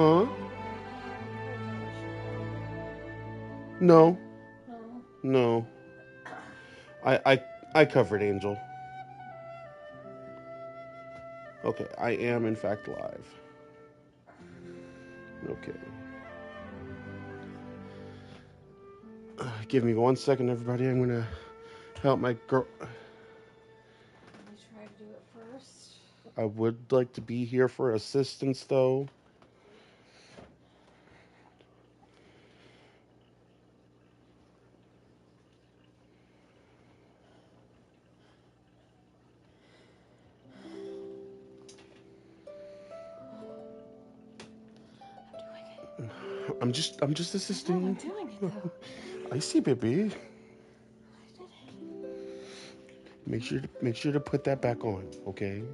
Huh? No. No. No. I covered Angel. Okay, I am in fact live. Okay. Give me 1 second, everybody. I'm gonna help my girl. Let me try to do it first. I would like to be here for assistance, though. I'm just assisting. I'm doing it though. I see, baby. I did it. Make sure to put that back on, okay?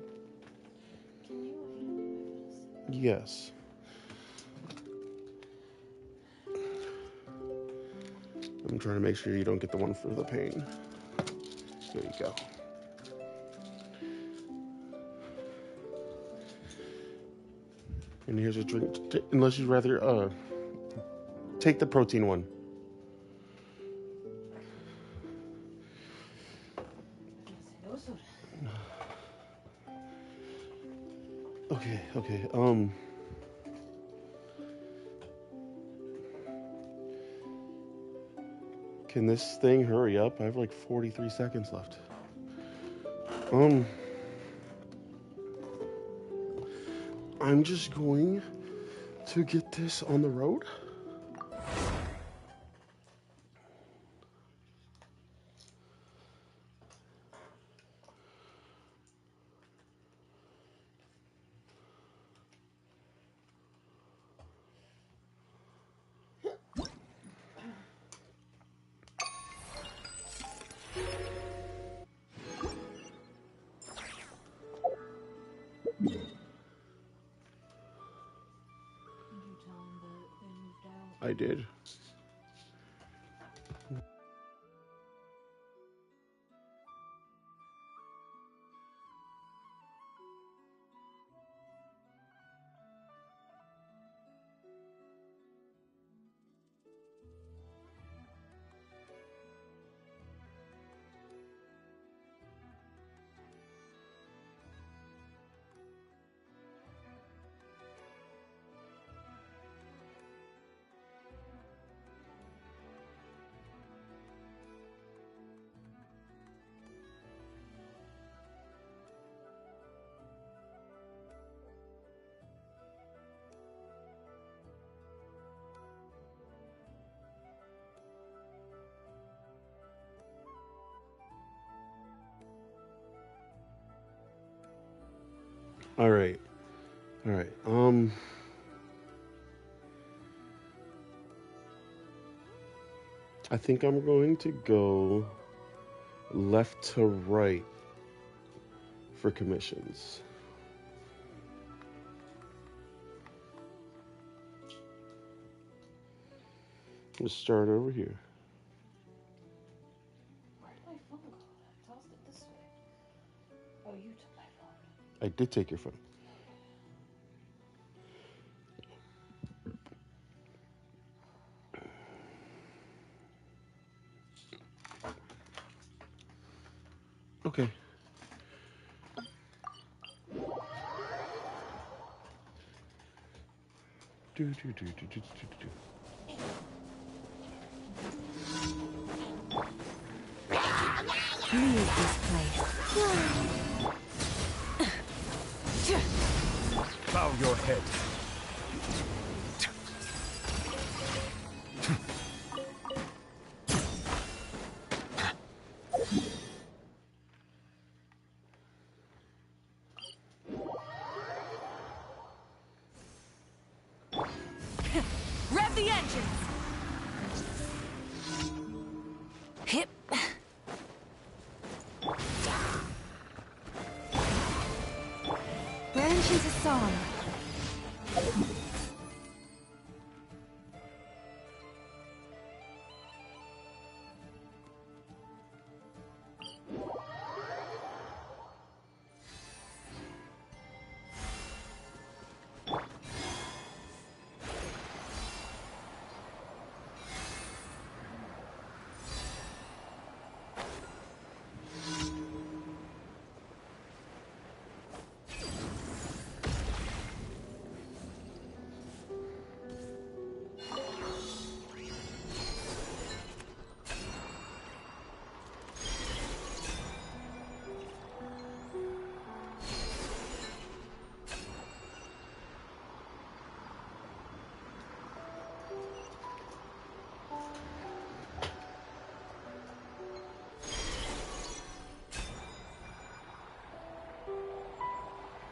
Can you heal me, Yes. I'm trying to make sure you don't get the one for the pain. There you go. And here's a drink. Unless you'd rather take the protein one. Okay. Can this thing hurry up? I have like 43 seconds left. I'm just going to get this on the road. I did. All right. I think I'm going to go left to right for commissions. Let's start over here. Where did my phone go? I tossed it this way. Oh, you took my phone. I did take your phone. Okay. Do. Leave this place. Bow your head. Rev the engines! Hip. Branches a song.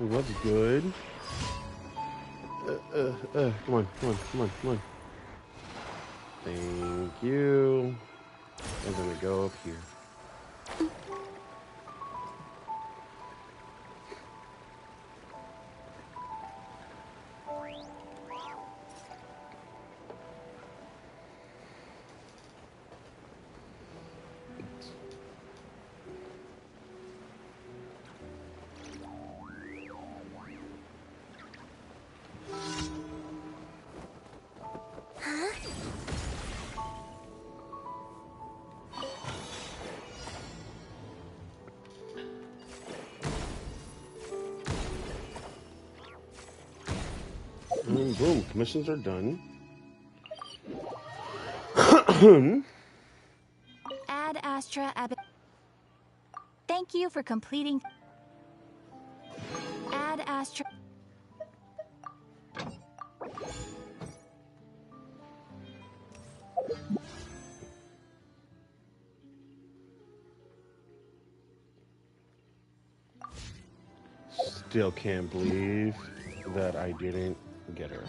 What's good? Come on, come on, come on, come on. Thank you. And then we go up here. And boom, commissions are done. Ad Astra Ab. Thank you for completing. Ad Astra. Still can't believe that I didn't get her.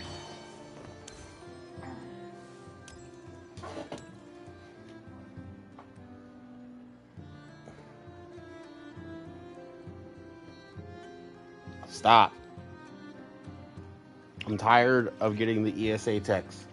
Stop. I'm tired of getting the ESA text.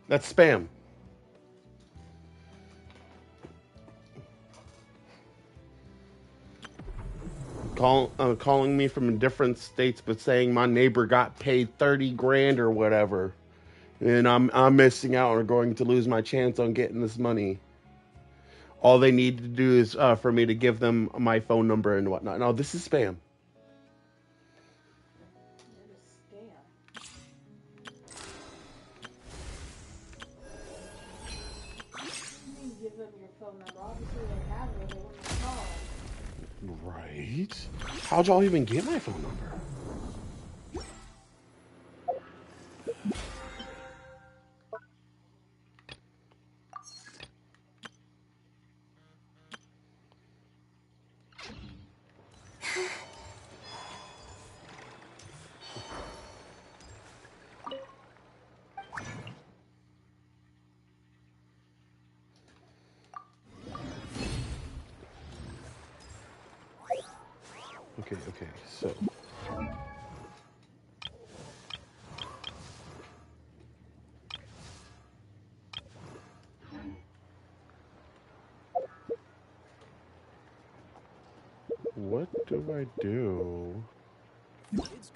That's spam. Calling me from different states, but saying my neighbor got paid 30 grand or whatever, and I'm missing out or going to lose my chance on getting this money. All they need to do is for me to give them my phone number and whatnot. No, this is spam. It is scam. You can give them your phone number. Obviously, they have it. They wouldn't have called. Right? How'd y'all even get my phone number? Okay, so. What do I do? Please.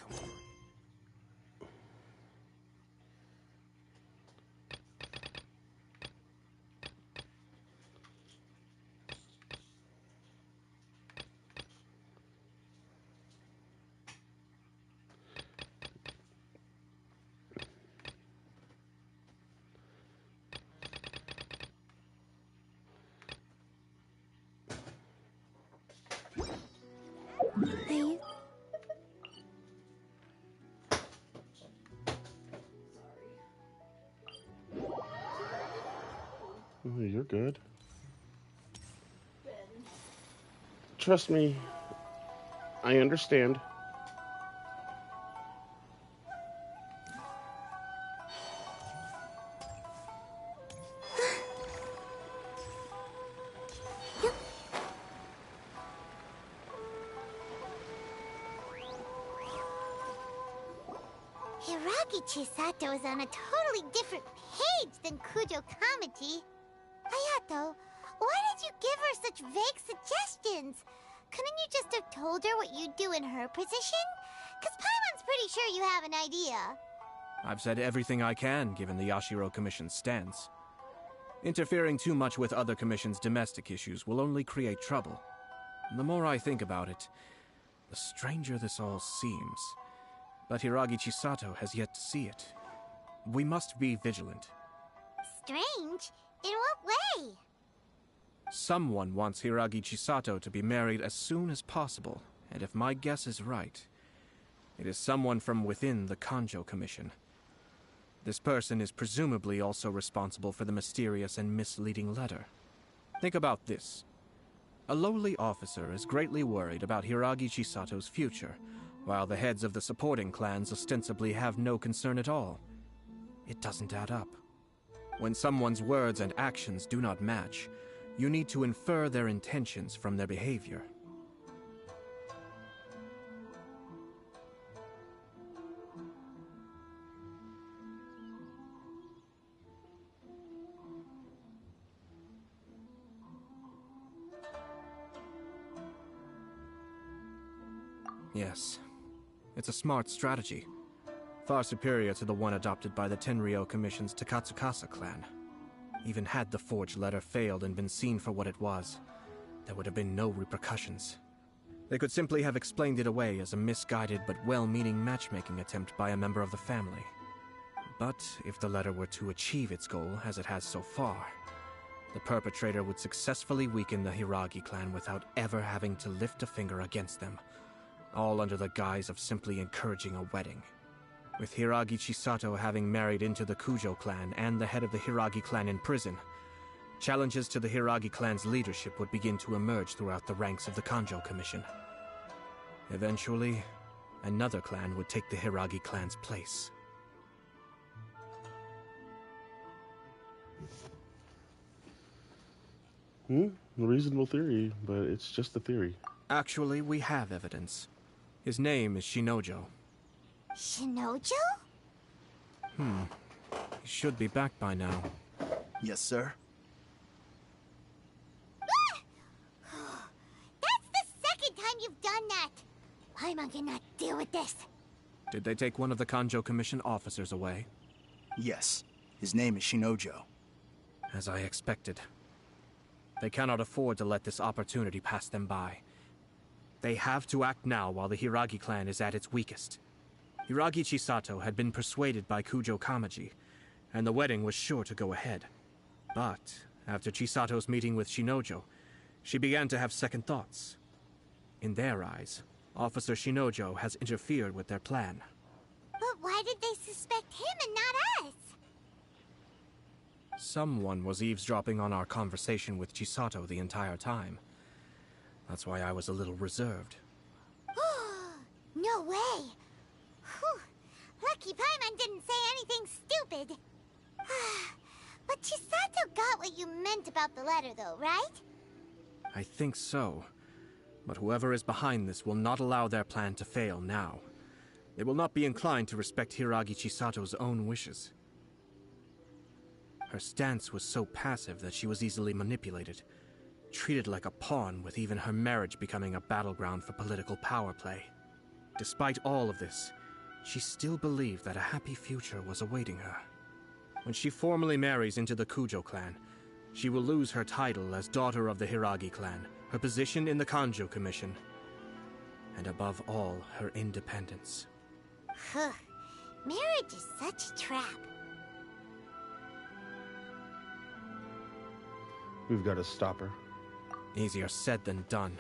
Oh, you're good. Trust me, I understand. Hiragi Chisato is on a totally different page than Kujo Kamaji. Hayato, why did you give her such vague suggestions? Couldn't you just have told her what you'd do in her position? Because Paimon's pretty sure you have an idea. I've said everything I can, given the Yashiro Commission's stance. Interfering too much with other commissions' domestic issues will only create trouble. The more I think about it, the stranger this all seems. But Hiragi Chisato has yet to see it. We must be vigilant. Strange? In what way? Someone wants Hiragi Chisato to be married as soon as possible, and if my guess is right, it is someone from within the Kanjo Commission. This person is presumably also responsible for the mysterious and misleading letter. Think about this. A lowly officer is greatly worried about Hiragi Chisato's future, while the heads of the supporting clans ostensibly have no concern at all. It doesn't add up. When someone's words and actions do not match, you need to infer their intentions from their behavior. Yes, it's a smart strategy. Far superior to the one adopted by the Tenryou Commission's Takatsukasa clan. Even had the forged letter failed and been seen for what it was, there would have been no repercussions. They could simply have explained it away as a misguided but well-meaning matchmaking attempt by a member of the family. But if the letter were to achieve its goal, as it has so far, the perpetrator would successfully weaken the Hiragi clan without ever having to lift a finger against them, all under the guise of simply encouraging a wedding. With Hiragi Chisato having married into the Kujo clan and the head of the Hiragi clan in prison, challenges to the Hiragi clan's leadership would begin to emerge throughout the ranks of the Kanjo Commission. Eventually, another clan would take the Hiragi clan's place. A reasonable theory, but it's just a theory. Actually, we have evidence. His name is Shinojo. Shinojo? He should be back by now. Yes, sir. That's the second time you've done that! I'm gonna deal with this. Did they take one of the Kanjo Commission officers away? Yes. His name is Shinojo. As I expected. They cannot afford to let this opportunity pass them by. They have to act now while the Hiragi clan is at its weakest. Hiragi Chisato had been persuaded by Kujo Kamaji, and the wedding was sure to go ahead. But after Chisato's meeting with Shinojo, she began to have second thoughts. In their eyes, Officer Shinojo has interfered with their plan. But why did they suspect him and not us? Someone was eavesdropping on our conversation with Chisato the entire time. That's why I was a little reserved. No way! Whew. Lucky Paimon didn't say anything stupid. But Chisato got what you meant about the letter though, right? I think so. But whoever is behind this will not allow their plan to fail now. They will not be inclined to respect Hiragi Chisato's own wishes. Her stance was so passive that she was easily manipulated, treated like a pawn, with even her marriage becoming a battleground for political power play. Despite all of this, she still believed that a happy future was awaiting her. When she formally marries into the Kujo clan, she will lose her title as daughter of the Hiragi clan, her position in the Kanjo Commission, and above all, her independence. Marriage is such a trap. We've got to stop her. Easier said than done.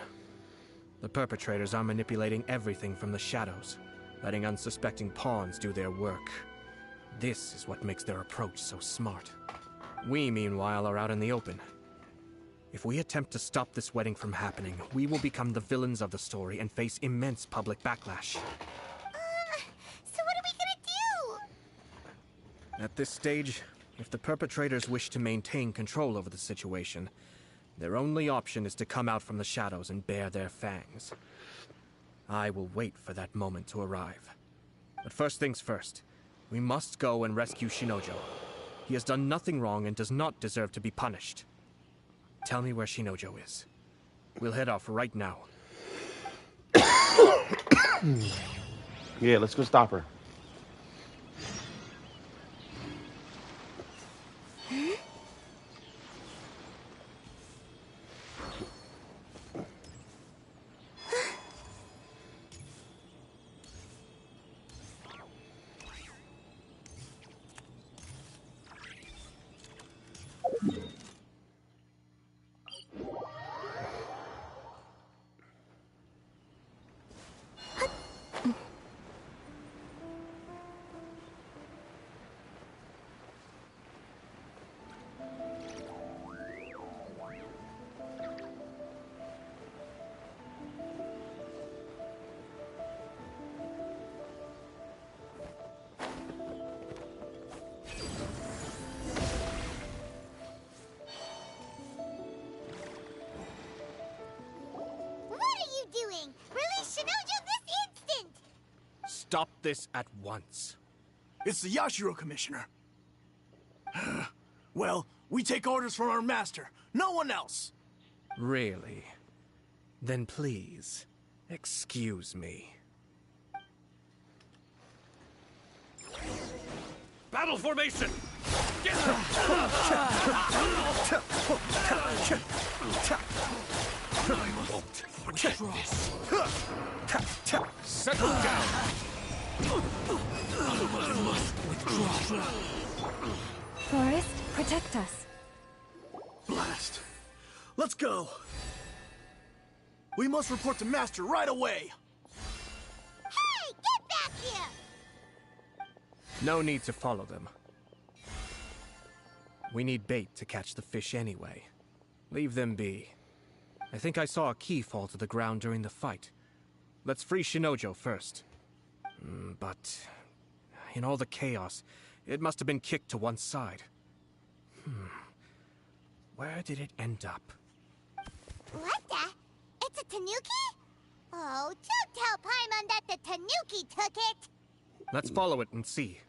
The perpetrators are manipulating everything from the shadows, letting unsuspecting pawns do their work. This is what makes their approach so smart. We, meanwhile, are out in the open. If we attempt to stop this wedding from happening, we will become the villains of the story and face immense public backlash. So what are we gonna do? At this stage, if the perpetrators wish to maintain control over the situation, their only option is to come out from the shadows and bare their fangs. I will wait for that moment to arrive. But first things first, we must go and rescue Shinojo. He has done nothing wrong and does not deserve to be punished. Tell me where Shinojo is. We'll head off right now. Yeah, let's go stop her. stop this at once. It's the Yashiro Commissioner. Well, we take orders from our master. No one else. Really? Then please, excuse me. Battle formation! I won't forget this. Settle down! I must withdraw. Forest, protect us. Blast. Let's go. We must report to Master right away. Hey, get back here! No need to follow them. We need bait to catch the fish anyway. Leave them be. I think I saw a key fall to the ground during the fight. Let's free Shinojo first. But in all the chaos, it must have been kicked to one side. Where did it end up? What the? It's a tanuki? Oh, don't tell Paimon that the tanuki took it! Let's follow it and see.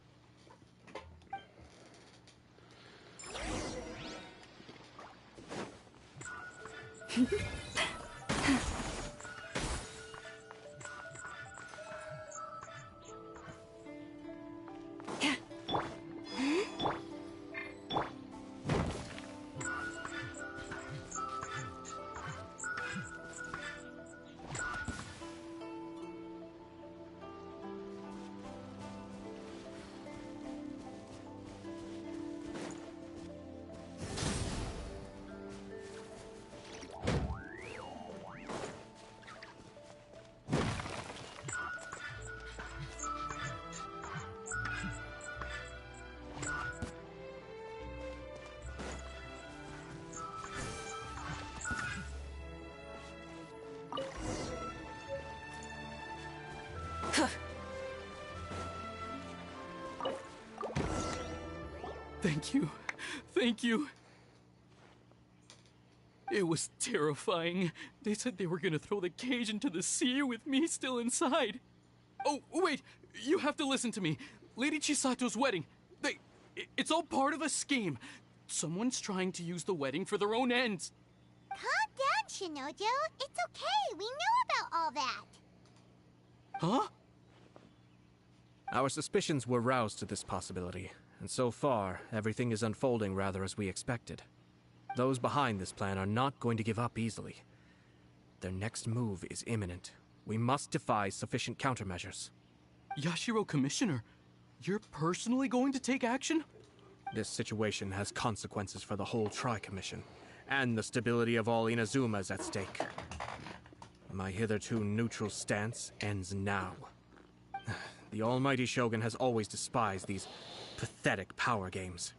Thank you. Thank you. It was terrifying. They said they were gonna throw the cage into the sea with me still inside. Oh, wait! You have to listen to me. Lady Chisato's wedding. It's all part of a scheme. Someone's trying to use the wedding for their own ends. Calm down, Shinojo. It's okay. We know about all that. Huh? Our suspicions were roused to this possibility, and so far, everything is unfolding rather as we expected. Those behind this plan are not going to give up easily. Their next move is imminent. We must devise sufficient countermeasures. Yashiro Commissioner, you're personally going to take action? This situation has consequences for the whole Tri-Commission, and the stability of all Inazuma is at stake. My hitherto neutral stance ends now. The almighty Shogun has always despised these pathetic power games.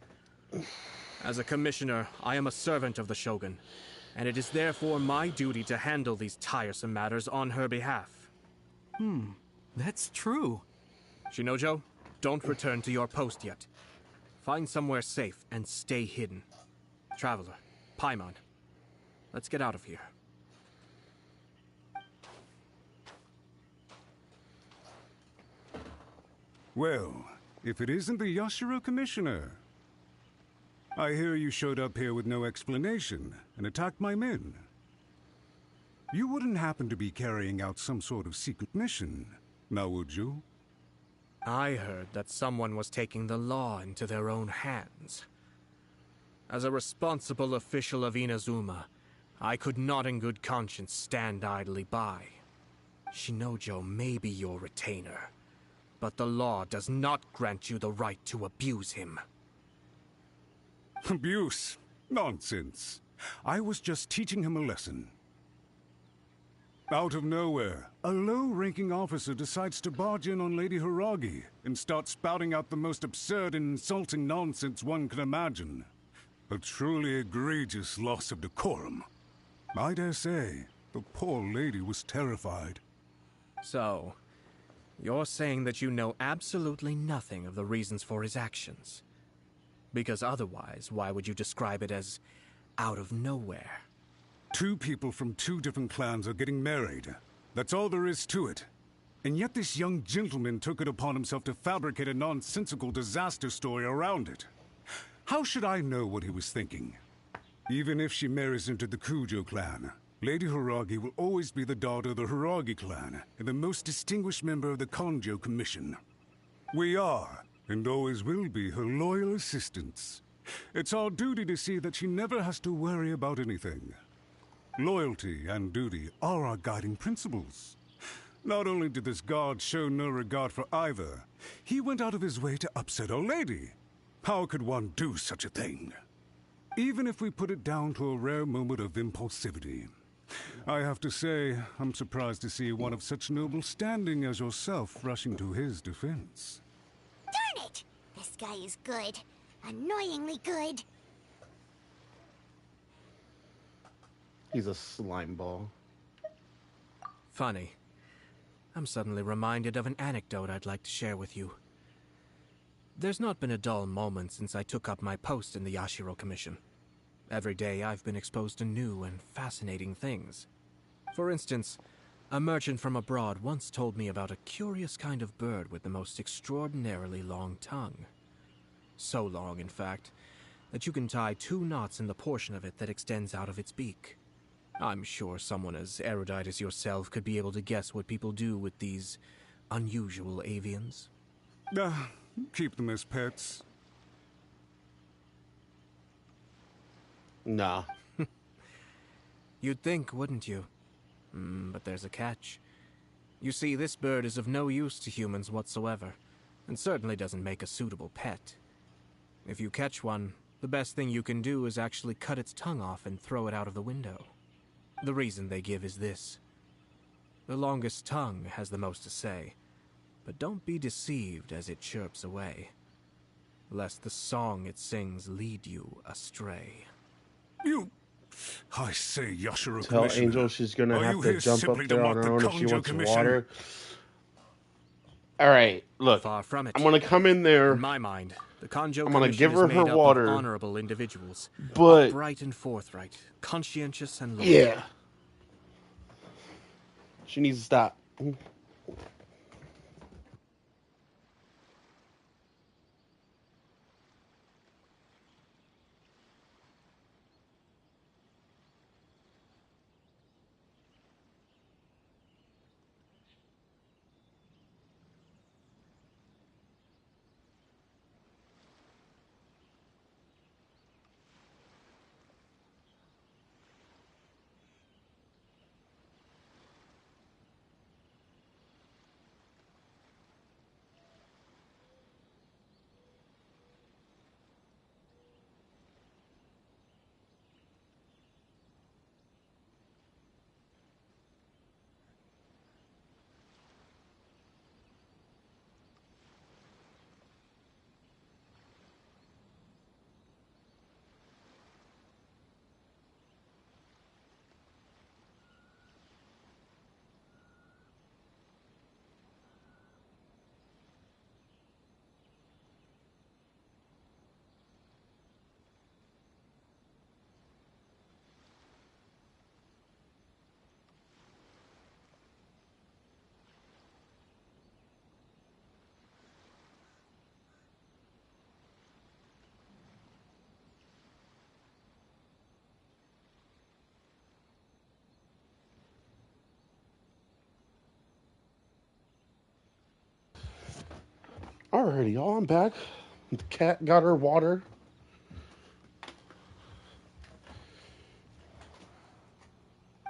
As a commissioner, I am a servant of the Shogun, and it is therefore my duty to handle these tiresome matters on her behalf. That's true. Shinojo, don't return to your post yet. Find somewhere safe and stay hidden. Traveler, Paimon, let's get out of here. Well, if it isn't the Yashiro Commissioner. I hear you showed up here with no explanation and attacked my men. You wouldn't happen to be carrying out some sort of secret mission, now would you? I heard that someone was taking the law into their own hands. As a responsible official of Inazuma, I could not in good conscience stand idly by. Shinojo may be your retainer, but the law does not grant you the right to abuse him. Abuse? Nonsense. I was just teaching him a lesson. Out of nowhere, a low-ranking officer decides to barge in on Lady Hiragi and start spouting out the most absurd and insulting nonsense one can imagine. A truly egregious loss of decorum. I dare say, the poor lady was terrified. So, you're saying that you know absolutely nothing of the reasons for his actions? Because otherwise, why would you describe it as out of nowhere? Two people from two different clans are getting married. That's all there is to it. And yet this young gentleman took it upon himself to fabricate a nonsensical disaster story around it. How should I know what he was thinking? Even if she marries into the Kujo clan, Lady Hiragi will always be the daughter of the Hiragi clan and the most distinguished member of the Kanjo Commission. We are, and always will be, her loyal assistants. It's our duty to see that she never has to worry about anything. Loyalty and duty are our guiding principles. Not only did this guard show no regard for either, he went out of his way to upset our lady. How could one do such a thing? Even if we put it down to a rare moment of impulsivity. I have to say, I'm surprised to see one of such noble standing as yourself rushing to his defense. Darn it! This guy is good. Annoyingly good. He's a slime ball. Funny. I'm suddenly reminded of an anecdote I'd like to share with you. There's not been a dull moment since I took up my post in the Yashiro Commission. Every day I've been exposed to new and fascinating things. For instance, a merchant from abroad once told me about a curious kind of bird with the most extraordinarily long tongue. So long, in fact, that you can tie 2 knots in the portion of it that extends out of its beak. I'm sure someone as erudite as yourself could be able to guess what people do with these unusual avians. Keep them as pets. Nah. You'd think, wouldn't you? But there's a catch. You see, this bird is of no use to humans whatsoever, and certainly doesn't make a suitable pet. If you catch one, the best thing you can do is actually cut its tongue off and throw it out of the window. The reason they give is this. The longest tongue has the most to say, but don't be deceived as it chirps away, lest the song it sings lead you astray. I say, Yashiro Tell Commissioner, Angel she's gonna are have you to here jump up simply to there on mock her the own if she Kanjo wants Commission? water. Alright, look. Far from it. I'm gonna come in there. In my mind, the Kanjo I'm gonna Commission give her is her made up water. of honorable individuals, But upright and forthright, conscientious and loyal. yeah. She needs to stop. Alrighty, y'all, I'm back. The cat got her water.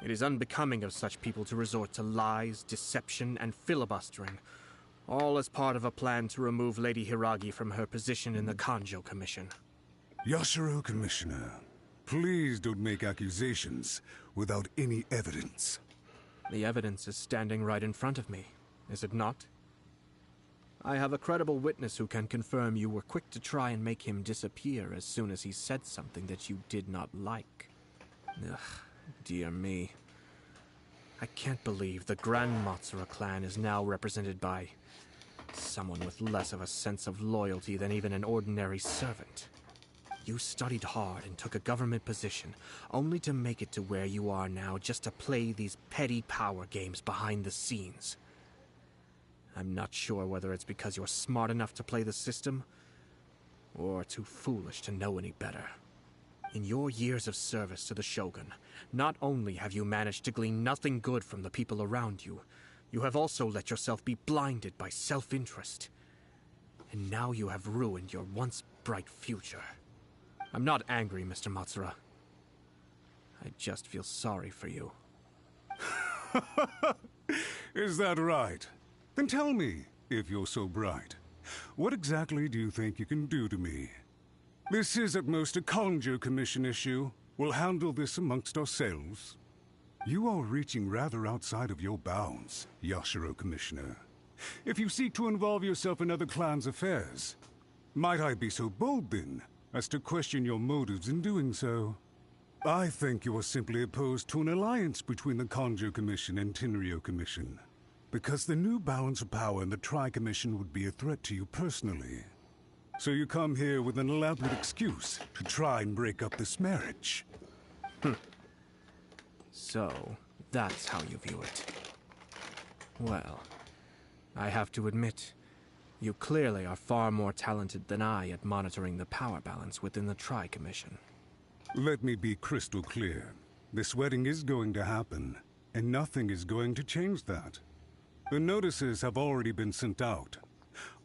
It is unbecoming of such people to resort to lies, deception, and filibustering, all as part of a plan to remove Lady Hiragi from her position in the Kanjo Commission. Yashiro Commissioner, please don't make accusations without any evidence. The evidence is standing right in front of me, is it not? I have a credible witness who can confirm you were quick to try and make him disappear as soon as he said something that you did not like. Ugh, dear me. I can't believe the Grand Matsura clan is now represented by someone with less of a sense of loyalty than even an ordinary servant. You studied hard and took a government position, only to make it to where you are now just to play these petty power games behind the scenes. I'm not sure whether it's because you're smart enough to play the system, or too foolish to know any better. In your years of service to the Shogun, not only have you managed to glean nothing good from the people around you, you have also let yourself be blinded by self-interest. And now you have ruined your once bright future. I'm not angry, Mr. Matsura. I just feel sorry for you. Is that right? Then tell me, if you're so bright, what exactly do you think you can do to me? This is at most a Kanjo Commission issue. We'll handle this amongst ourselves. You are reaching rather outside of your bounds, Yashiro Commissioner. If you seek to involve yourself in other clans' affairs, might I be so bold then, as to question your motives in doing so? I think you are simply opposed to an alliance between the Kanjo Commission and Tenryo Commission, because the new balance of power in the Tri-Commission would be a threat to you personally. So you come here with an elaborate excuse to try and break up this marriage. So, that's how you view it. Well, I have to admit, you clearly are far more talented than I at monitoring the power balance within the Tri-Commission. Let me be crystal clear. This wedding is going to happen, and nothing is going to change that. The notices have already been sent out.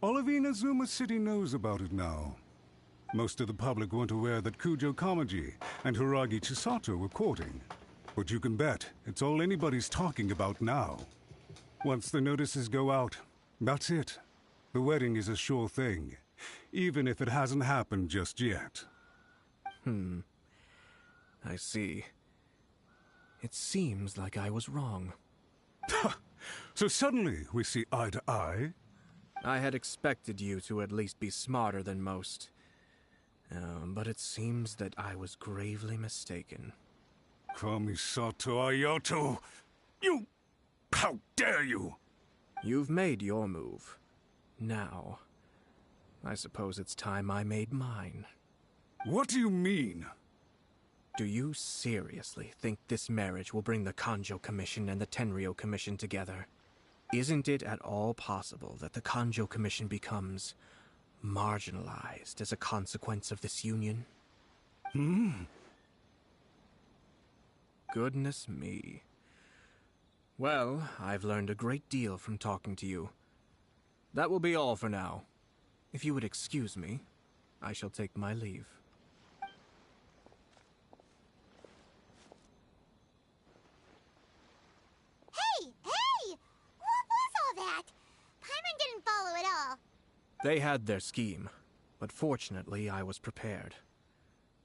All of Inazuma City knows about it now. Most of the public weren't aware that Kujo Kamaji and Hiragi Chisato were courting. But you can bet it's all anybody's talking about now. Once the notices go out, that's it. The wedding is a sure thing, even if it hasn't happened just yet. I see. It seems like I was wrong. So suddenly we see eye to eye? I had expected you to at least be smarter than most. But it seems that I was gravely mistaken. Kamisato Ayato! You... How dare you! You've made your move. Now, I suppose it's time I made mine. What do you mean? Do you seriously think this marriage will bring the Kanjo Commission and the Tenryo Commission together? Isn't it at all possible that the Kanjo Commission becomes marginalized as a consequence of this union? Goodness me. Well, I've learned a great deal from talking to you. That will be all for now. If you would excuse me, I shall take my leave. Hey! What was all that? Paimon didn't follow at all. They had their scheme, but fortunately I was prepared.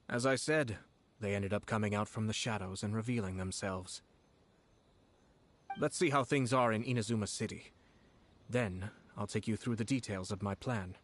As I said, they ended up coming out from the shadows and revealing themselves. Let's see how things are in Inazuma City. Then, I'll take you through the details of my plan.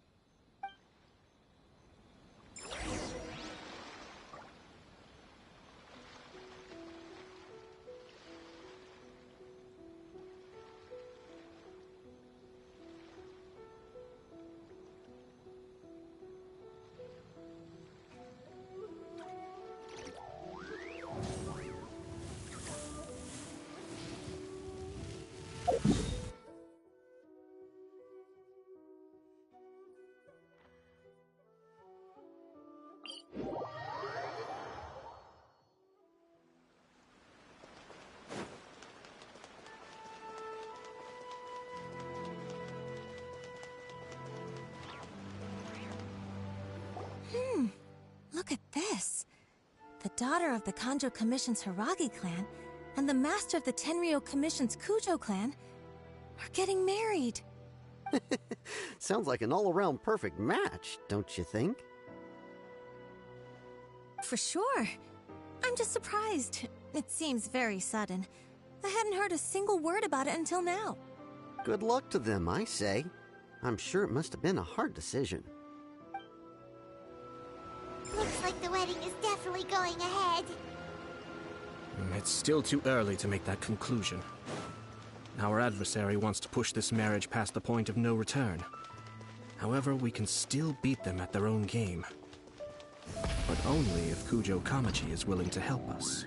Look at this. The daughter of the Kanjo Commission's Hiragi clan and the master of the Tenryo Commission's Kujo clan are getting married. Sounds like an all-around perfect match, don't you think? For sure. I'm just surprised. It seems very sudden. I hadn't heard a single word about it until now. Good luck to them, I say. I'm sure it must have been a hard decision. Looks like the wedding is definitely going ahead. It's still too early to make that conclusion. Our adversary wants to push this marriage past the point of no return. However, we can still beat them at their own game. But only if Kujo Kamachi is willing to help us.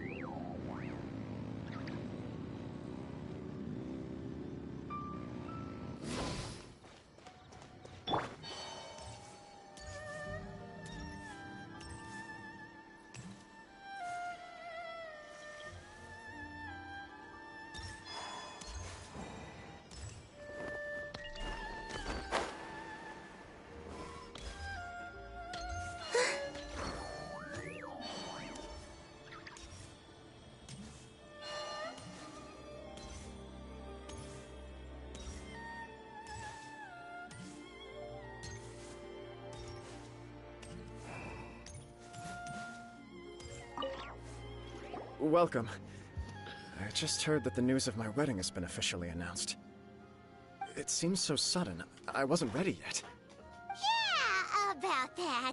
welcome. I just heard that the news of my wedding has been officially announced. It seems so sudden. I wasn't ready yet. Yeah, about that.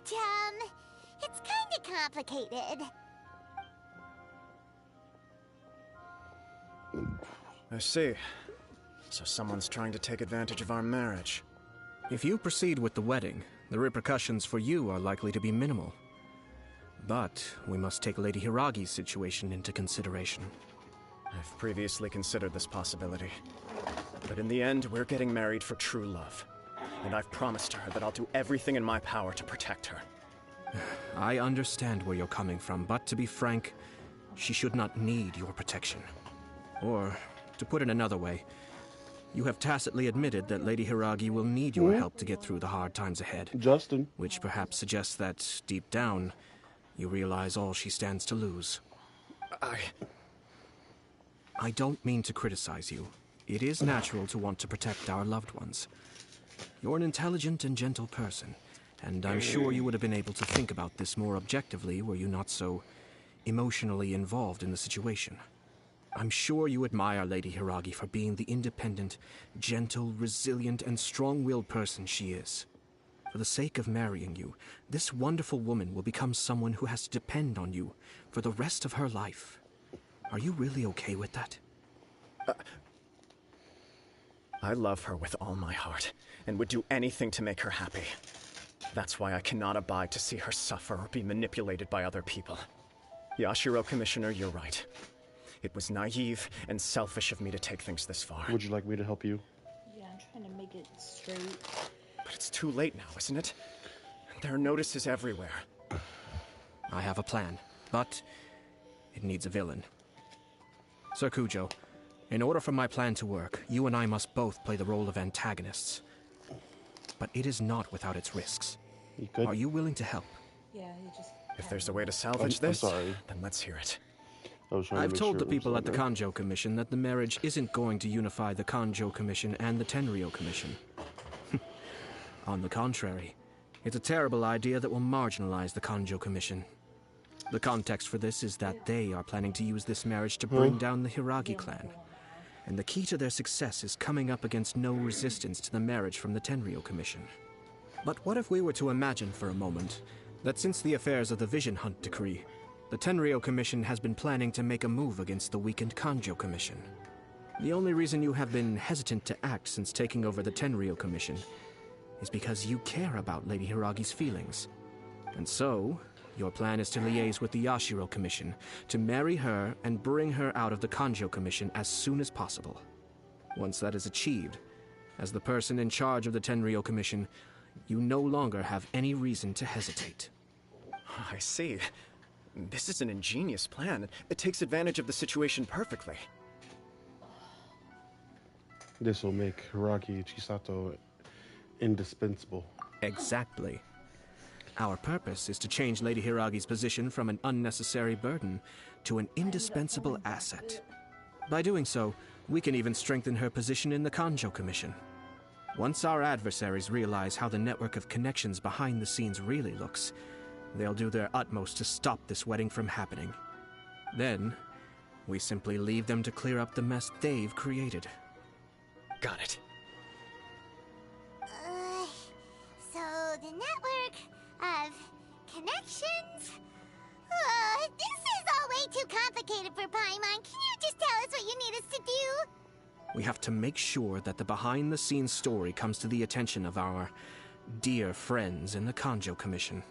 It's kinda complicated. I see. So someone's trying to take advantage of our marriage. If you proceed with the wedding, the repercussions for you are likely to be minimal. But we must take Lady Hiragi's situation into consideration. I've previously considered this possibility. But in the end, we're getting married for true love. And I've promised her that I'll do everything in my power to protect her. I understand where you're coming from, but to be frank, she should not need your protection. Or, to put it another way, you have tacitly admitted that Lady Hiragi will need your help to get through the hard times ahead. Justin. Which perhaps suggests that, deep down, you realize all she stands to lose. I don't mean to criticize you. It is natural to want to protect our loved ones. You're an intelligent and gentle person, and I'm sure you would have been able to think about this more objectively were you not so emotionally involved in the situation. I'm sure you admire Lady Hiragi for being the independent, gentle, resilient, and strong-willed person she is. For the sake of marrying you, this wonderful woman will become someone who has to depend on you for the rest of her life. Are you really okay with that? I love her with all my heart, and would do anything to make her happy. That's why I cannot abide to see her suffer or be manipulated by other people. Yashiro, Commissioner, you're right. It was naive and selfish of me to take things this far. Would you like me to help you? Yeah, I'm trying to make it straight. But it's too late now, isn't it? There are notices everywhere. I have a plan, but it needs a villain. Sir Kujo, in order for my plan to work, you and I must both play the role of antagonists. But it is not without its risks. Are you willing to help? Yeah, you just... If there's a way to salvage this, then let's hear it. I've told the people at the Kanjo Commission that the marriage isn't going to unify the Kanjo Commission and the Tenryou Commission. On the contrary, it's a terrible idea that will marginalize the Kanjo Commission. The context for this is that they are planning to use this marriage to bring down the Hiragi clan. And the key to their success is coming up against no resistance to the marriage from the Tenryou Commission. But what if we were to imagine for a moment that since the affairs of the Vision Hunt Decree, the Tenryou Commission has been planning to make a move against the weakened Kanjo Commission? The only reason you have been hesitant to act since taking over the Tenryou Commission is because you care about Lady Hiragi's feelings. And so, your plan is to liaise with the Yashiro Commission to marry her and bring her out of the Kanjo Commission as soon as possible. Once that is achieved, as the person in charge of the Tenryou Commission, you no longer have any reason to hesitate. I see. This is an ingenious plan. It takes advantage of the situation perfectly. This will make Hiragi Chisato indispensable. Exactly. Our purpose is to change Lady Hiragi's position from an unnecessary burden to an indispensable asset. By doing so, we can even strengthen her position in the Kanjo Commission. Once our adversaries realize how the network of connections behind the scenes really looks, they'll do their utmost to stop this wedding from happening. Then, we simply leave them to clear up the mess they've created. Got it. So the network of connections? This is all way too complicated for Paimon. Can you just tell us what you need us to do? We have to make sure that the behind-the-scenes story comes to the attention of our dear friends in the Kanjo Commission.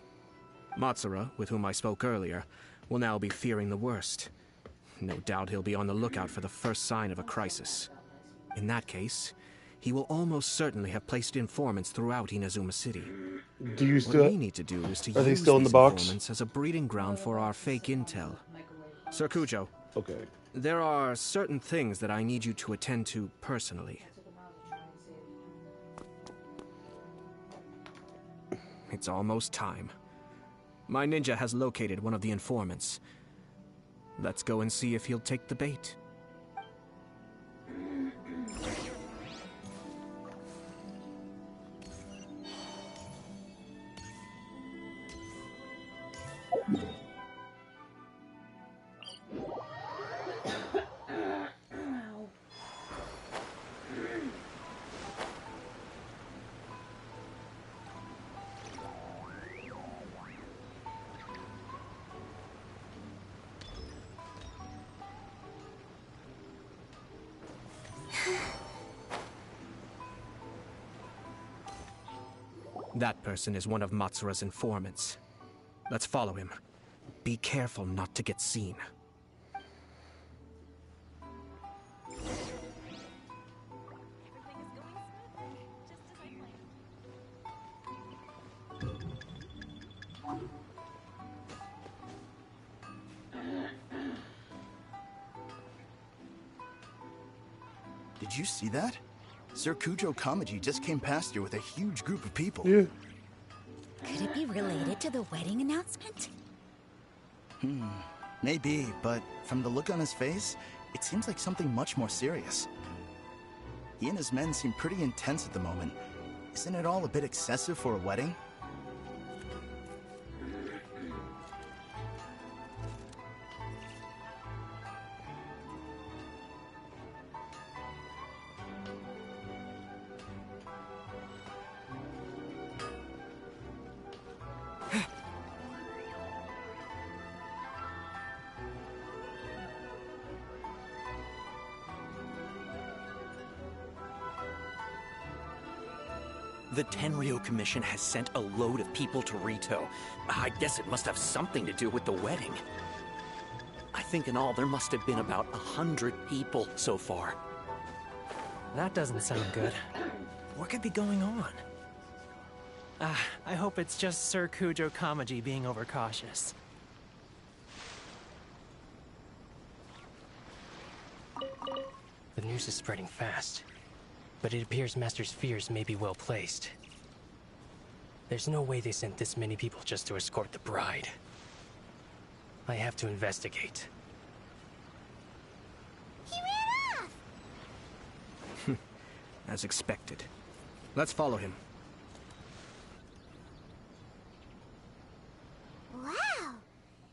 Matsura, with whom I spoke earlier, will now be fearing the worst. No doubt he'll be on the lookout for the first sign of a crisis. In that case, he will almost certainly have placed informants throughout Inazuma City. Do you still? What we need to do is to Are they use still in these the box? informants as a breeding ground for our fake intel. Sir Kujo. Okay. There are certain things that I need you to attend to personally. It's almost time. My ninja has located one of the informants. Let's go and see if he'll take the bait. That person is one of Matsura's informants. Let's follow him. Be careful not to get seen. Did you see that? Sir Kujo Kamaji just came past here with a huge group of people. Yeah. Could it be related to the wedding announcement? Maybe, but from the look on his face, it seems like something much more serious. He and his men seem pretty intense at the moment. Isn't it all a bit excessive for a wedding? The Tenryo Commission has sent a load of people to Rito. I guess it must have something to do with the wedding. I think in all there must have been about 100 people so far. That doesn't sound good. What could be going on? I hope it's just Sir Kujo Kamaji being overcautious. The news is spreading fast, but it appears Master's fears may be well placed. There's no way they sent this many people just to escort the bride. I have to investigate. He ran off! As expected. Let's follow him. Wow!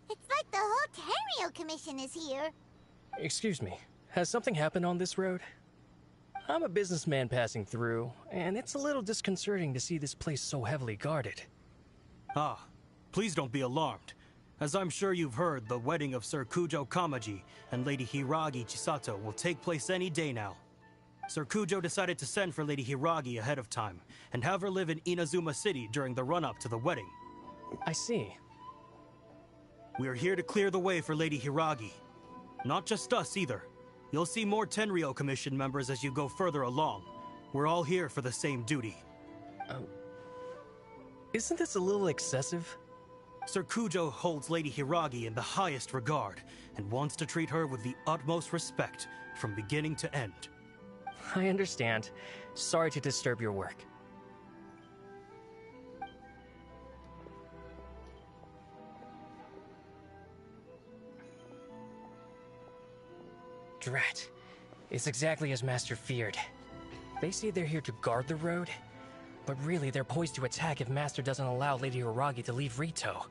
It's like the whole Tenryo Commission is here. Excuse me, has something happened on this road? I'm a businessman passing through, and it's a little disconcerting to see this place so heavily guarded. Ah, please don't be alarmed. As I'm sure you've heard, the wedding of Sir Kujo Kamaji and Lady Hiragi Chisato will take place any day now. Sir Kujo decided to send for Lady Hiragi ahead of time, and have her live in Inazuma City during the run-up to the wedding. I see. We are here to clear the way for Lady Hiragi. Not just us, either. You'll see more Tenryo Commission members as you go further along. We're all here for the same duty. Isn't this a little excessive? Sir Kujo holds Lady Hiragi in the highest regard, and wants to treat her with the utmost respect, from beginning to end. I understand. Sorry to disturb your work. Drat. It's exactly as Master feared. They say they're here to guard the road, but really they're poised to attack if Master doesn't allow Lady Hiragi to leave Rito.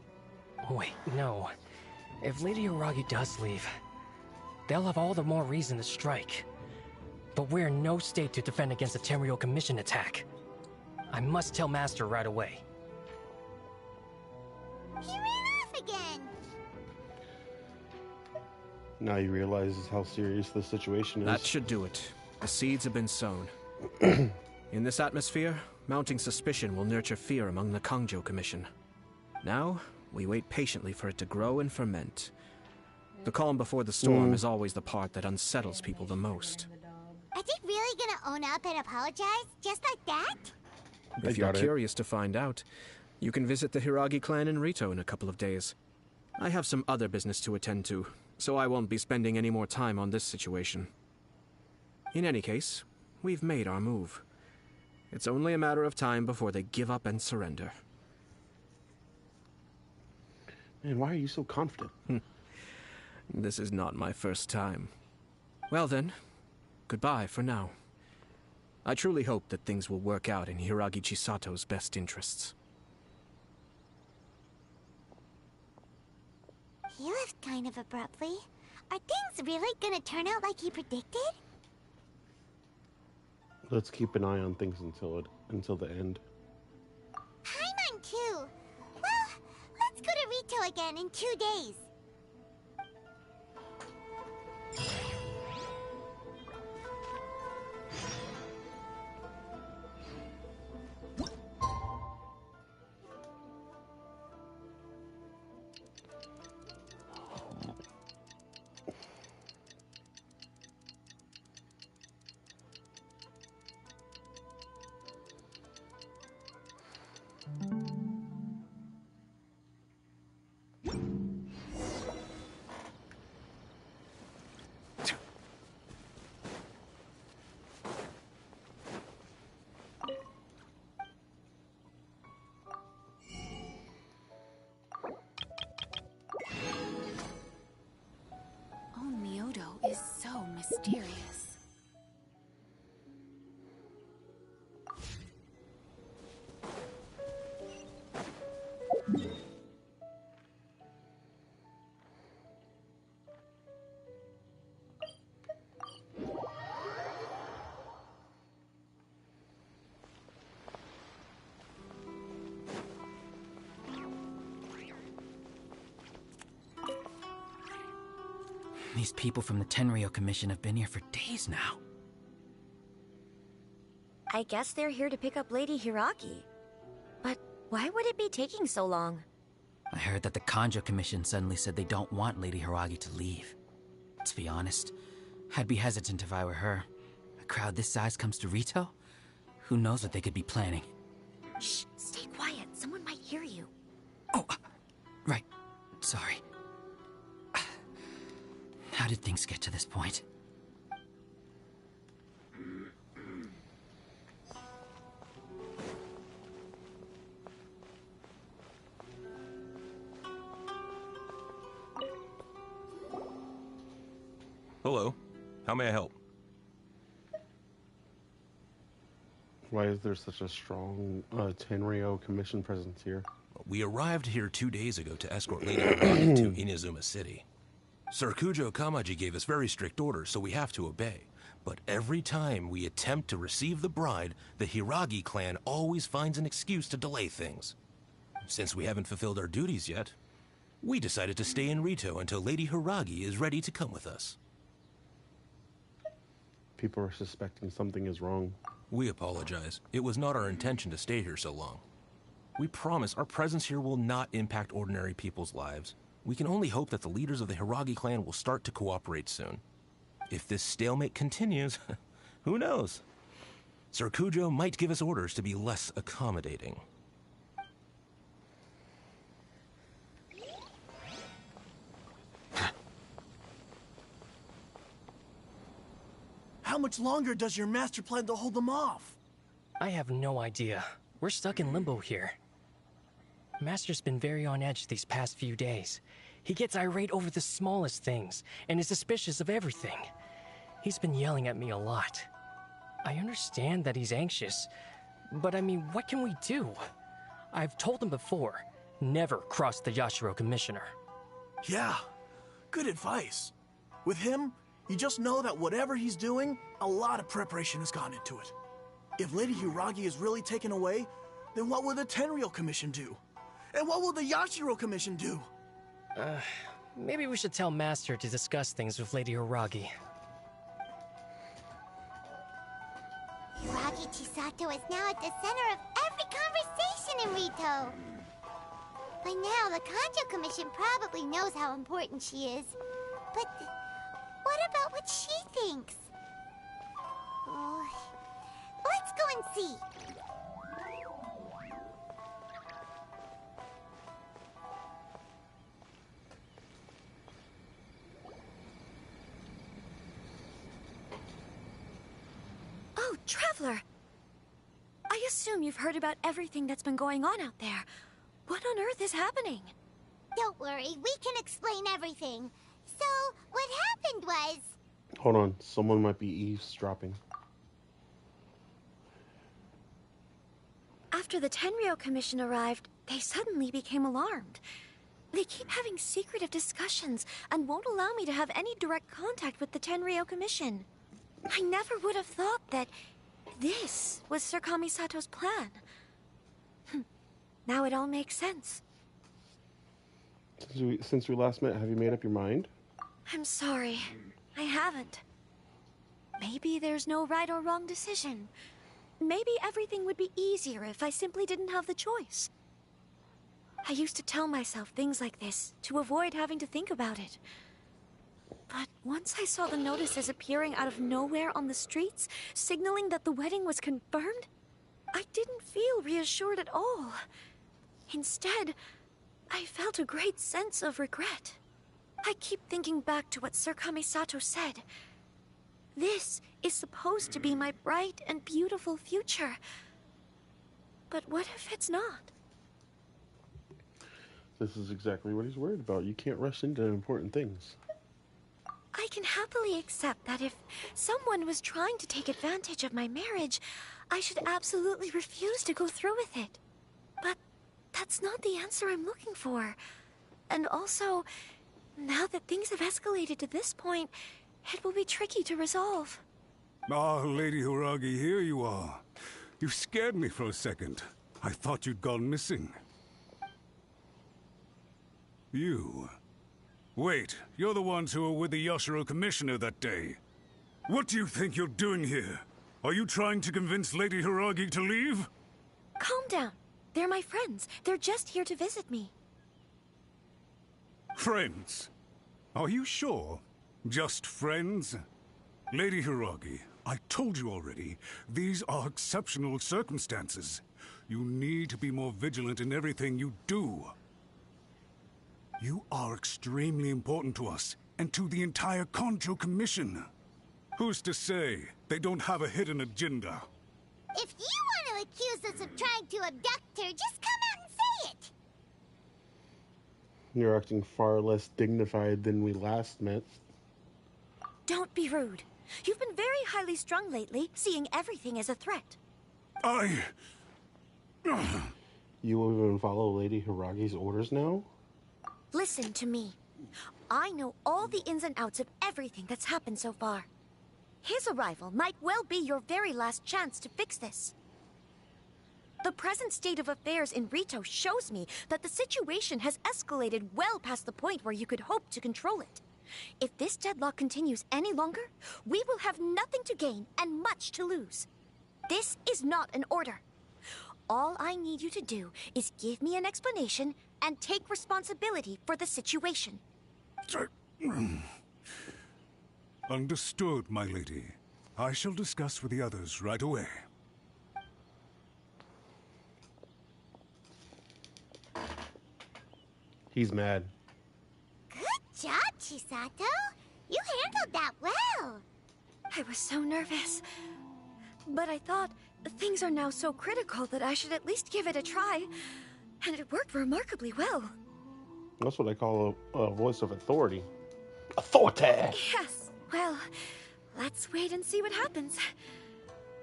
Wait, no. If Lady Hiragi does leave, they'll have all the more reason to strike. But we're in no state to defend against a Tenryo Commission attack. I must tell Master right away. He ran off again! Now he realizes how serious the situation is. That should do it. The seeds have been sown. In this atmosphere, mounting suspicion will nurture fear among the Kangjo Commission. Now, we wait patiently for it to grow and ferment. The calm before the storm is always the part that unsettles people the most. Are they really gonna own up and apologize? Just like that? If you're curious to find out, you can visit the Hiragi clan in Rito in a couple of days. I have some other business to attend to, so I won't be spending any more time on this situation. In any case, we've made our move. It's only a matter of time before they give up and surrender. Man, why are you so confident? This is not my first time. Well then, goodbye for now. I truly hope that things will work out in Hiragi Chisato's best interests. He left kind of abruptly. Are things really gonna turn out like he predicted? Let's keep an eye on things until the end. Paimon too. Well, let's go to Rito again in 2 days. mysterious. These people from the Tenryo Commission have been here for days now. I guess they're here to pick up Lady Hiragi. But why would it be taking so long? I heard that the Kanjo Commission suddenly said they don't want Lady Hiragi to leave. To be honest, I'd be hesitant if I were her. A crowd this size comes to Rito? Who knows what they could be planning? Shh, stay quiet. Someone might hear you. Oh, right. Sorry. How did things get to this point? Hello. How may I help? Why is there such a strong Tenryo Commission presence here? We arrived here 2 days ago to escort Lady Hiragi to Inazuma City. Sir Kujo Kamaji gave us very strict orders, so we have to obey. But every time we attempt to receive the bride, the Hiragi clan always finds an excuse to delay things. Since we haven't fulfilled our duties yet, we decided to stay in Rito until Lady Hiragi is ready to come with us. People are suspecting something is wrong. We apologize. It was not our intention to stay here so long. We promise our presence here will not impact ordinary people's lives. We can only hope that the leaders of the Hiragi clan will start to cooperate soon. If this stalemate continues, who knows? Sir Kujo might give us orders to be less accommodating. How much longer does your master plan to hold them off? I have no idea. We're stuck in limbo here. Master's been very on edge these past few days. He gets irate over the smallest things, and is suspicious of everything. He's been yelling at me a lot. I understand that he's anxious, but I mean, what can we do? I've told him before, never cross the Yashiro Commissioner. Yeah, good advice. With him, you just know that whatever he's doing, a lot of preparation has gone into it. If Lady Hiragi is really taken away, then what will the Tenryo Commission do? And what will the Yashiro Commission do? Maybe we should tell Master to discuss things with Lady Hiragi. Hiragi Chisato is now at the center of every conversation in Rito. By now, the Kanjo Commission probably knows how important she is. But what about what she thinks? Oh, let's go and see. Oh, Traveler! I assume you've heard about everything that's been going on out there. What on earth is happening? Don't worry, we can explain everything. So, what happened was... Hold on, someone might be eavesdropping. After the Tenryo Commission arrived, they suddenly became alarmed. They keep having secretive discussions and won't allow me to have any direct contact with the Tenryo Commission. I never would have thought that this was Sir Kamisato's plan. Now it all makes sense. Since we last met, have you made up your mind? I'm sorry. I haven't. Maybe there's no right or wrong decision. Maybe everything would be easier if I simply didn't have the choice. I used to tell myself things like this to avoid having to think about it. But once I saw the notices appearing out of nowhere on the streets, signaling that the wedding was confirmed, I didn't feel reassured at all. Instead, I felt a great sense of regret. I keep thinking back to what Sir Kamisato said. This is supposed to be my bright and beautiful future. But what if it's not? This is exactly what he's worried about. You can't rush into important things. I can happily accept that if someone was trying to take advantage of my marriage, I should absolutely refuse to go through with it. But that's not the answer I'm looking for. And also, now that things have escalated to this point, it will be tricky to resolve. Ah, Lady Hiragi, here you are. You scared me for a second. I thought you'd gone missing. You... Wait, you're the ones who were with the Yashiro Commissioner that day. What do you think you're doing here? Are you trying to convince Lady Hiragi to leave? Calm down. They're my friends. They're just here to visit me. Friends? Are you sure? Just friends? Lady Hiragi, I told you already, these are exceptional circumstances. You need to be more vigilant in everything you do. You are extremely important to us, and to the entire Kanjo Commission. Who's to say they don't have a hidden agenda? If you want to accuse us of trying to abduct her, just come out and say it! You're acting far less dignified than we last met. Don't be rude. You've been very highly strung lately, seeing everything as a threat. You will even follow Lady Hiragi's orders now? Listen to me. I know all the ins and outs of everything that's happened so far. His arrival might well be your very last chance to fix this. The present state of affairs in Rito shows me that the situation has escalated well past the point where you could hope to control it. If this deadlock continues any longer, we will have nothing to gain and much to lose. This is not an order. All I need you to do is give me an explanation and take responsibility for the situation. Understood, my lady. I shall discuss with the others right away. He's mad. Good job, Chisato. You handled that well. I was so nervous. But I thought things are now so critical that I should at least give it a try. And it worked remarkably well. That's what I call a voice of authority. Authority! Yes, well, let's wait and see what happens.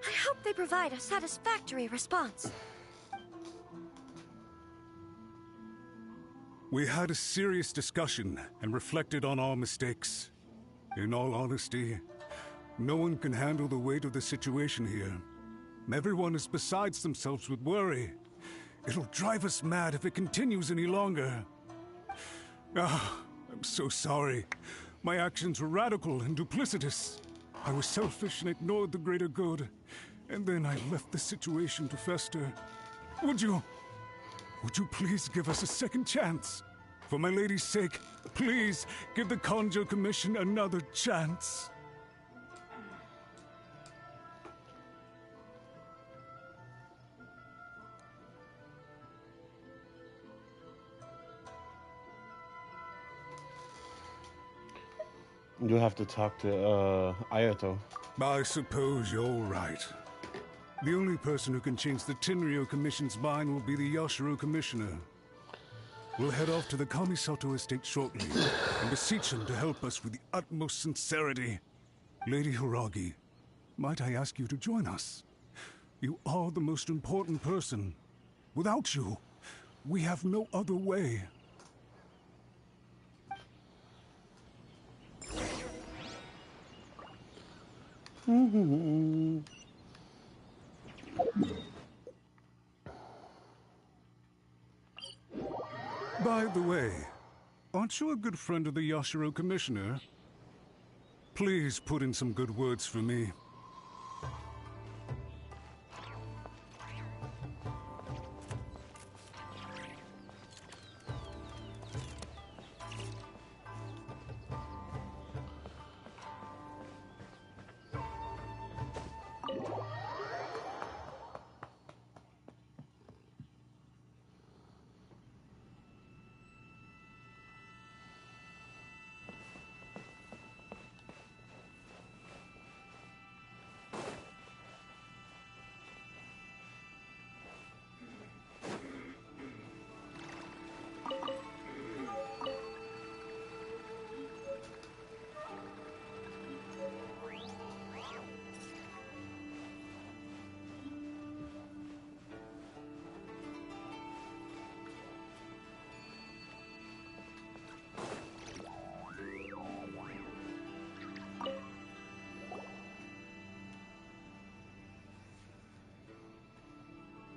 I hope they provide a satisfactory response. We had a serious discussion and reflected on our mistakes. In all honesty, no one can handle the weight of the situation here. Everyone is besides themselves with worry. It'll drive us mad if it continues any longer. I'm so sorry. My actions were radical and duplicitous. I was selfish and ignored the greater good. And then I left the situation to fester. Would you please give us a second chance? For my lady's sake, please give the Kanjo Commission another chance. You'll have to talk to Ayato. I suppose you're right. The only person who can change the Tenryo Commission's mind will be the Yashiro Commissioner. We'll head off to the Kamisato estate shortly and beseech him to help us with the utmost sincerity. Lady Hiragi, might I ask you to join us? You are the most important person. Without you, we have no other way. By the way, aren't you a good friend of the Yashiro Commissioner? Please put in some good words for me.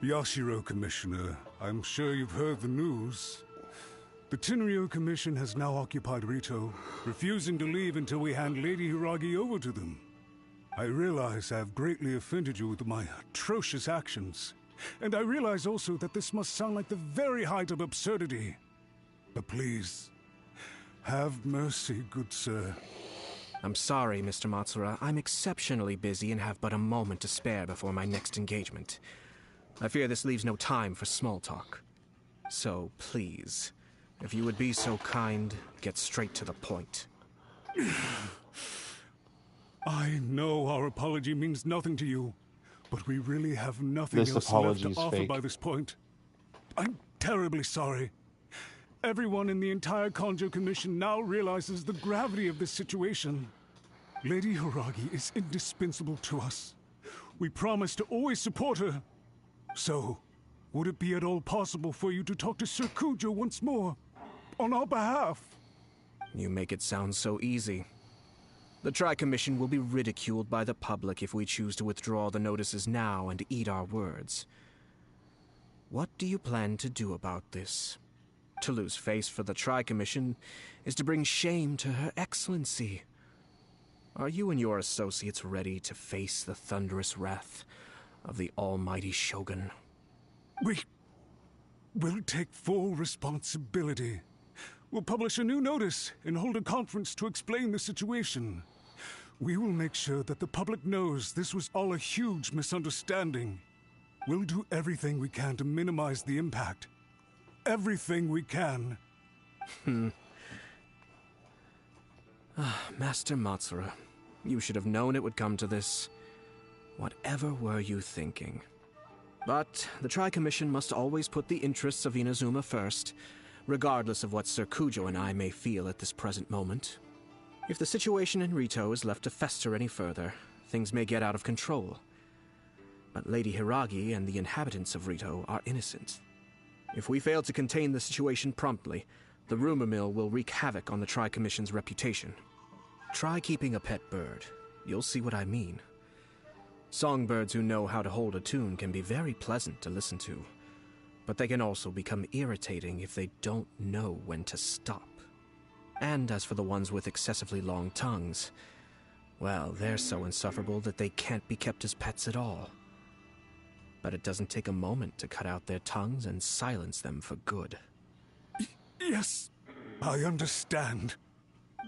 Yashiro, Commissioner, I'm sure you've heard the news. The Tenryo Commission has now occupied Rito, refusing to leave until we hand Lady Hiragi over to them. I realize I have greatly offended you with my atrocious actions, and I realize also that this must sound like the very height of absurdity. But please, have mercy, good sir. I'm sorry, Mr. Matsura. I'm exceptionally busy and have but a moment to spare before my next engagement. I fear this leaves no time for small talk. So, please, if you would be so kind, get straight to the point. I know our apology means nothing to you, but we really have nothing This else left apology to is offer fake. by this point. I'm terribly sorry. Everyone in the entire Kanjo Commission now realizes the gravity of this situation. Lady Hiragi is indispensable to us. We promise to always support her. So, would it be at all possible for you to talk to Sir Kujo once more, on our behalf? You make it sound so easy. The Tri-Commission will be ridiculed by the public if we choose to withdraw the notices now and eat our words. What do you plan to do about this? To lose face for the Tri-Commission is to bring shame to Her Excellency. Are you and your associates ready to face the thunderous wrath of the almighty Shogun? We'll take full responsibility. We'll publish a new notice and hold a conference to explain the situation. We will make sure that the public knows this was all a huge misunderstanding. We'll do everything we can to minimize the impact. Everything we can. Master Matsura, you should have known it would come to this. Whatever were you thinking? But the Tri-Commission must always put the interests of Inazuma first, regardless of what Sir Kujo and I may feel at this present moment. If the situation in Rito is left to fester any further, things may get out of control. But Lady Hiragi and the inhabitants of Rito are innocent. If we fail to contain the situation promptly, the rumor mill will wreak havoc on the Tri-Commission's reputation. Try keeping a pet bird. You'll see what I mean. Songbirds who know how to hold a tune can be very pleasant to listen to, but they can also become irritating if they don't know when to stop. And as for the ones with excessively long tongues, well, they're so insufferable that they can't be kept as pets at all. But it doesn't take a moment to cut out their tongues and silence them for good. Yes, I understand.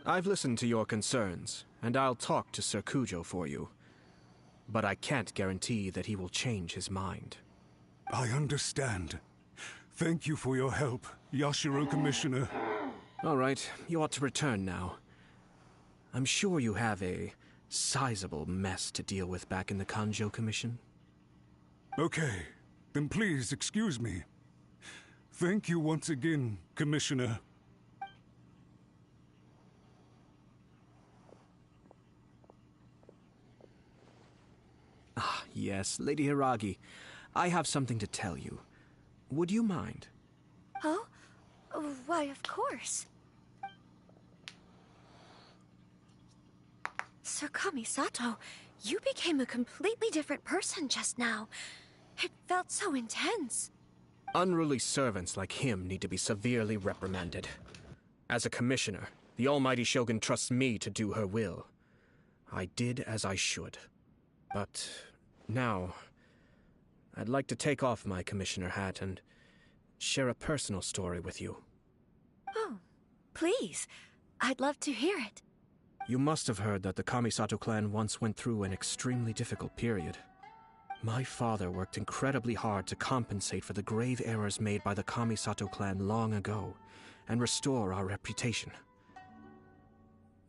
I've listened to your concerns, and I'll talk to Sir Kujo for you. But I can't guarantee that he will change his mind. I understand. Thank you for your help, Yashiro Commissioner. All right, you ought to return now. I'm sure you have a sizable mess to deal with back in the Kanjo Commission. Okay, then please excuse me. Thank you once again, Commissioner. Ah, yes, Lady Hiragi. I have something to tell you. Would you mind? Oh? Why, of course. Sir Kamisato, you became a completely different person just now. It felt so intense. Unruly servants like him need to be severely reprimanded. As a commissioner, the almighty Shogun trusts me to do her will. I did as I should. But now, I'd like to take off my commissioner hat and share a personal story with you. Oh, please. I'd love to hear it. You must have heard that the Kamisato clan once went through an extremely difficult period. My father worked incredibly hard to compensate for the grave errors made by the Kamisato clan long ago and restore our reputation.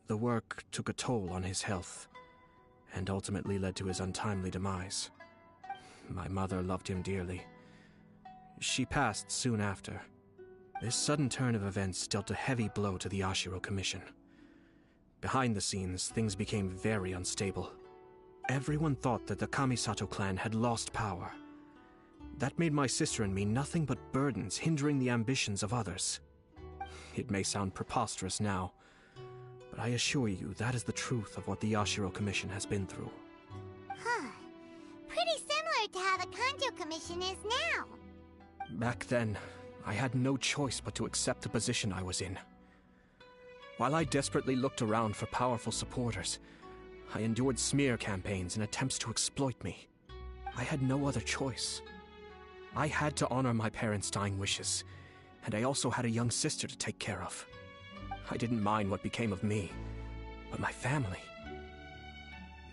The work took a toll on his health and ultimately led to his untimely demise. My mother loved him dearly. She passed soon after. This sudden turn of events dealt a heavy blow to the Yashiro Commission. Behind the scenes, things became very unstable. Everyone thought that the Kamisato clan had lost power. That made my sister and me nothing but burdens, hindering the ambitions of others. It may sound preposterous now, but I assure you that is the truth of what the Yashiro Commission has been through. Huh. Pretty similar to how the Kanjo Commission is now. Back then, I had no choice but to accept the position I was in. While I desperately looked around for powerful supporters, I endured smear campaigns and attempts to exploit me. I had no other choice. I had to honor my parents' dying wishes, and I also had a young sister to take care of. I didn't mind what became of me, but my family.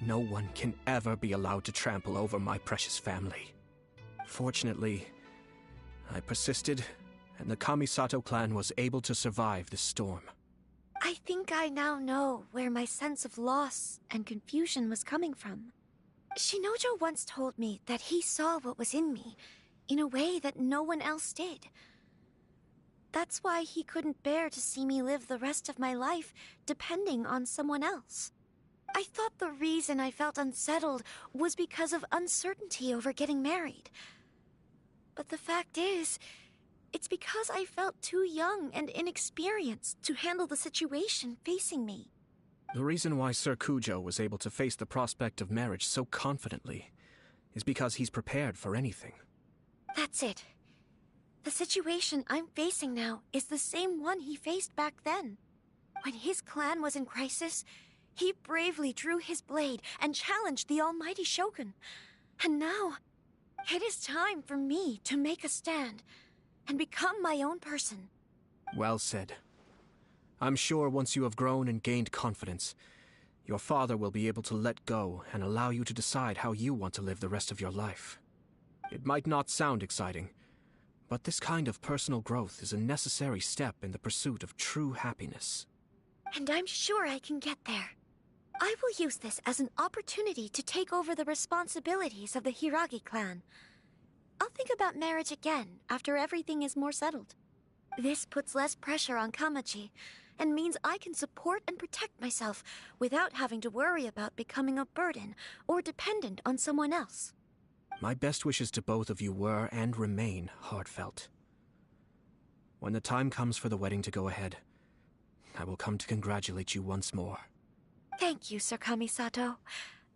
No one can ever be allowed to trample over my precious family. Fortunately, I persisted, and the Kamisato clan was able to survive this storm. I think I now know where my sense of loss and confusion was coming from. Shinojo once told me that he saw what was in me in a way that no one else did. That's why he couldn't bear to see me live the rest of my life depending on someone else. I thought the reason I felt unsettled was because of uncertainty over getting married. But the fact is, it's because I felt too young and inexperienced to handle the situation facing me. The reason why Sir Kujo was able to face the prospect of marriage so confidently is because he's prepared for anything. That's it. The situation I'm facing now is the same one he faced back then. When his clan was in crisis, he bravely drew his blade and challenged the almighty Shogun. And now, it is time for me to make a stand and become my own person. Well said. I'm sure once you have grown and gained confidence, your father will be able to let go and allow you to decide how you want to live the rest of your life. It might not sound exciting, but this kind of personal growth is a necessary step in the pursuit of true happiness. And I'm sure I can get there. I will use this as an opportunity to take over the responsibilities of the Hiragi clan. I'll think about marriage again after everything is more settled. This puts less pressure on Kamaji, and means I can support and protect myself without having to worry about becoming a burden or dependent on someone else. My best wishes to both of you were and remain heartfelt. When the time comes for the wedding to go ahead, I will come to congratulate you once more. Thank you, Sir Kamisato.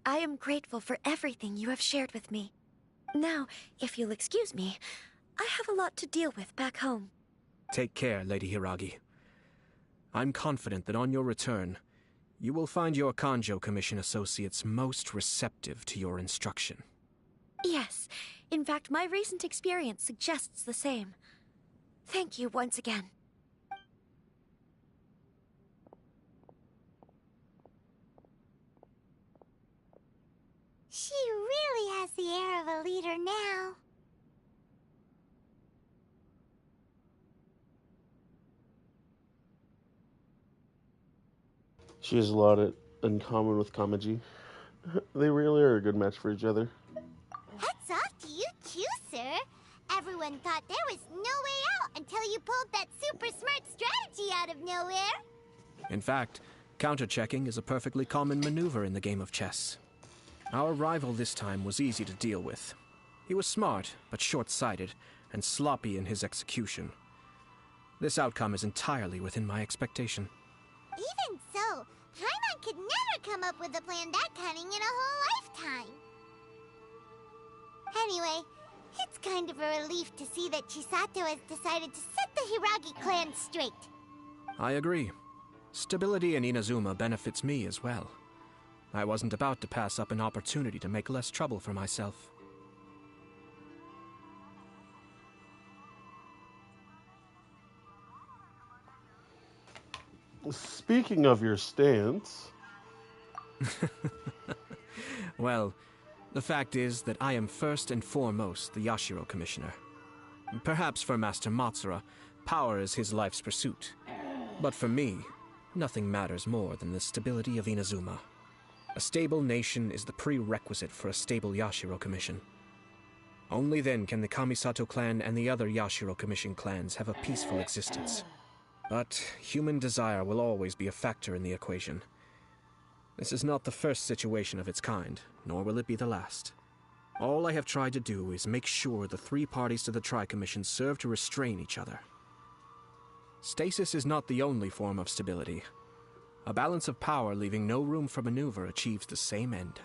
I am grateful for everything you have shared with me. Now, if you'll excuse me, I have a lot to deal with back home. Take care, Lady Hiragi. I'm confident that on your return, you will find your Kanjo Commission associates most receptive to your instruction. Yes, in fact, my recent experience suggests the same. Thank you once again. She really has the air of a leader now. She has a lot in common with Kamaji. They really are a good match for each other. Hats off to you too, sir. Everyone thought there was no way out until you pulled that super smart strategy out of nowhere. In fact, counter-checking is a perfectly common maneuver in the game of chess. Our rival this time was easy to deal with. He was smart, but short-sighted, and sloppy in his execution. This outcome is entirely within my expectation. Even so, Paimon could never come up with a plan that cunning in a whole lifetime. Anyway, it's kind of a relief to see that Chisato has decided to set the Hiragi clan straight. I agree. Stability in Inazuma benefits me as well. I wasn't about to pass up an opportunity to make less trouble for myself. Speaking of your stance... Well, the fact is that I am first and foremost the Yashiro Commissioner. Perhaps for Master Matsura, power is his life's pursuit. But for me, nothing matters more than the stability of Inazuma. A stable nation is the prerequisite for a stable Yashiro Commission. Only then can the Kamisato clan and the other Yashiro Commission clans have a peaceful existence. But human desire will always be a factor in the equation. This is not the first situation of its kind, nor will it be the last. All I have tried to do is make sure the three parties to the Tri-Commission serve to restrain each other. Stasis is not the only form of stability. A balance of power leaving no room for maneuver achieves the same end.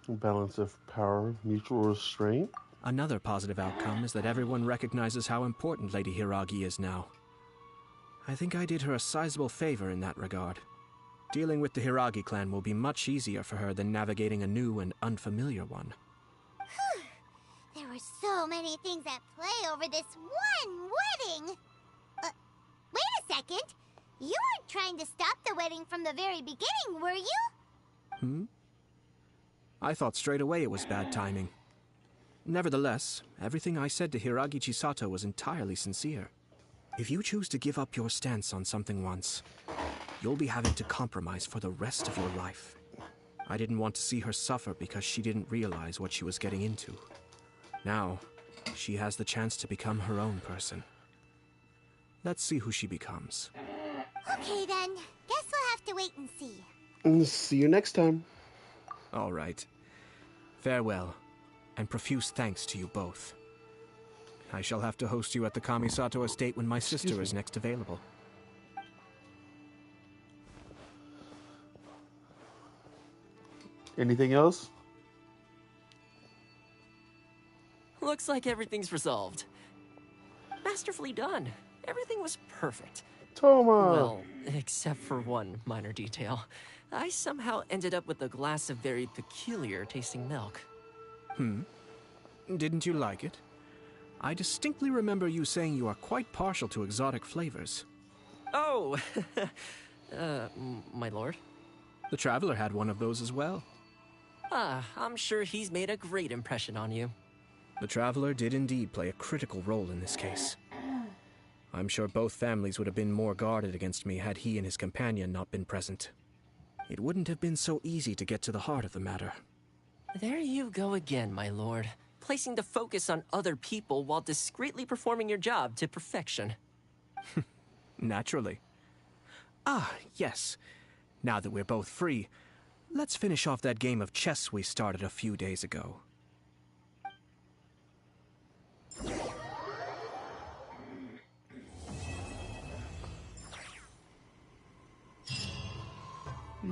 Balance of power, mutual restraint. Another positive outcome is that everyone recognizes how important Lady Hiragi is now. I think I did her a sizable favor in that regard. Dealing with the Hiragi clan will be much easier for her than navigating a new and unfamiliar one. There were so many things at play over this one wedding. Wait a second. You weren't trying to stop the wedding from the very beginning, were you? I thought straight away it was bad timing. Nevertheless, everything I said to Hiragi Chisato was entirely sincere. If you choose to give up your stance on something once, you'll be having to compromise for the rest of your life. I didn't want to see her suffer because she didn't realize what she was getting into. Now, she has the chance to become her own person. Let's see who she becomes. Okay then, guess we'll have to wait and see. And see you next time. All right. Farewell, and profuse thanks to you both. I shall have to host you at the Kamisato estate when my sister is next available. Anything else? Looks like everything's resolved. Masterfully done. Everything was perfect. Toma! Well, except for one minor detail. I somehow ended up with a glass of very peculiar tasting milk. Didn't you like it? I distinctly remember you saying you are quite partial to exotic flavors. Oh, my lord? The Traveler had one of those as well. I'm sure he's made a great impression on you. The Traveler did indeed play a critical role in this case. I'm sure both families would have been more guarded against me had he and his companion not been present. It wouldn't have been so easy to get to the heart of the matter. There you go again, my lord. Placing the focus on other people while discreetly performing your job to perfection. Naturally. Yes. Now that we're both free, let's finish off that game of chess we started a few days ago.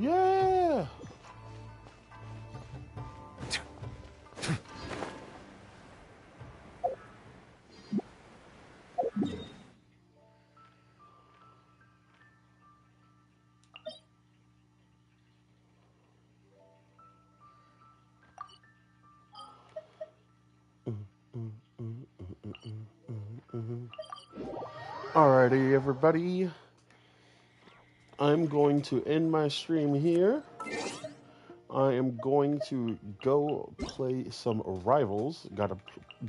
Yeah! Alrighty, everybody. I'm going to end my stream here. I am going to go play some Rivals. Gotta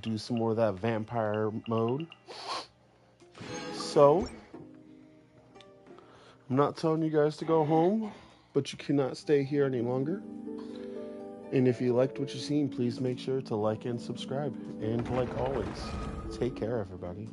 do some more of that vampire mode. So, I'm not telling you guys to go home, but you cannot stay here any longer. And if you liked what you've seen, please make sure to like and subscribe. And like always, take care, everybody.